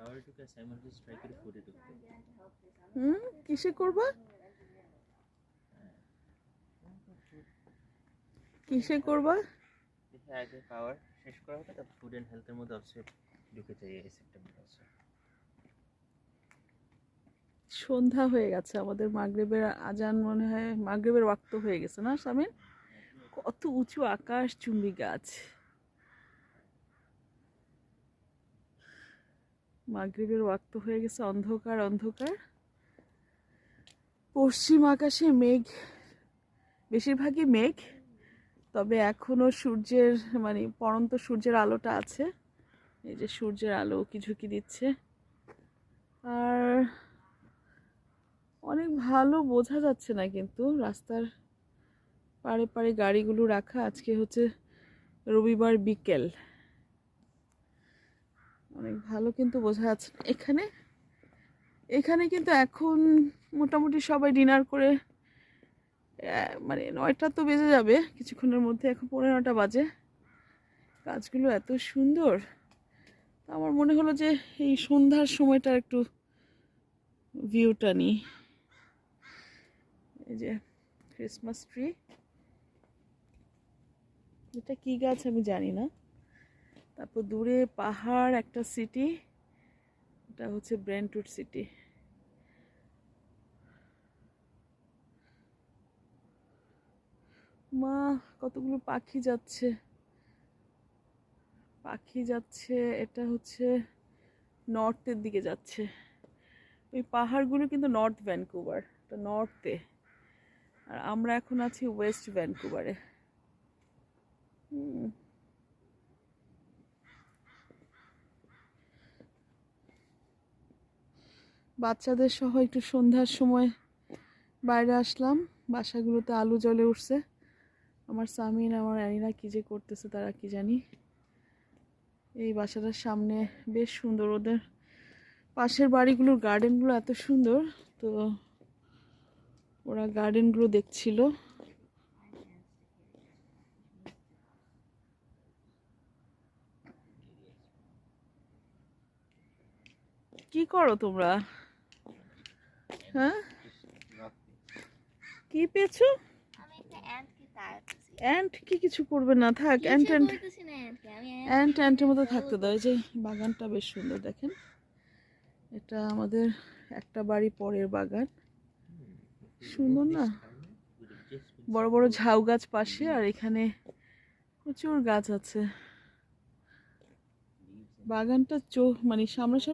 পাওয়ারে ঢুকে simultaneous try করে ফুডে ঢুকতে। কিসে করবা? কিসে করবা? দেখি আগে পাওয়ার শেষ করা হবে, তারপর ফুড অ্যান্ড হেলথের মধ্যে অলসো ঢুকে যাই এই সেপ্টেম্বর অলসো। সন্ধ্যা হয়ে গেছে, আমাদের মাগরিবের আজান মনে হয়, মাগরিবের ওয়াক্ত হয়ে গেছে না শামিন? কত উঁচু আকাশ চুম্বি গাছ। মাগরিবের ওয়াক্ত হয়ে গেছে, অন্ধকার অন্ধকার। পশ্চিম আকাশে মেঘ, বেশিরভাগই মেঘ, তবে এখনো সূর্যের মানে পড়ন্ত সূর্যের আলোটা আছে। এই যে সূর্যের আলো উকি ঝুঁকি দিচ্ছে। আর অনেক ভালো বোঝা যাচ্ছে না, কিন্তু রাস্তার পাড়ে পাড়ে গাড়িগুলো রাখা। আজকে হচ্ছে রবিবার বিকেল, অনেক ভালো কিন্তু বোঝা যাচ্ছে না। এখানে এখানে কিন্তু এখন মোটামুটি সবাই ডিনার করে মানে 9টা তো বেজে যাবে কিছুক্ষণের মধ্যে, এখন 9:15 বাজে। গাছগুলো এত সুন্দর, আমার মনে হলো যে এই সন্ধ্যার সময়টা একটু ভিউটা নিই। এই যে ক্রিসমাস ট্রি, এটা কি গাছ আমি জানি না। তারপর দূরে পাহাড়, একটা সিটি, এটা হচ্ছে ব্রেন্টউড সিটি। মা, কতগুলো পাখি যাচ্ছে, পাখি যাচ্ছে। এটা হচ্ছে নর্থের দিকে যাচ্ছে। ওই পাহাড়গুলো কিন্তু নর্থ ভ্যানকুভার, তো নর্থে। আর আমরা এখন আছি ওয়েস্ট ভ্যানকুভারে। বাচ্চাদের সহ একটু সন্ধ্যার সময় বাইরে আসলাম। বাসাগুলোতে আলো জ্বলে উঠছে। আমার সামিন, আমার অ্যানিনা কি যে করতেছে তারা কি জানি। এই বাসাটার সামনে বেশ সুন্দর, ওদের পাশের বাড়িগুলোর গার্ডেনগুলো এত সুন্দর, তো ওরা গার্ডেনগুলো দেখছিল। কি করো তোমরা? হ্যাঁ, কি পেয়েছো? অ্যান্ট কি কিছু করবে না, থাক। অ্যান্টের মতো থাকতে দাও। এই যে বাগানটা বেশ সুন্দর, দেখেন। এটা আমাদের একটা বাড়ি পরের বাগান, সুন্দর না? বড় বড় ঝাউ গাছ পাশে, আর এখানে প্রচুর গাছ আছে। বাগানটা মানে সামনাসামনি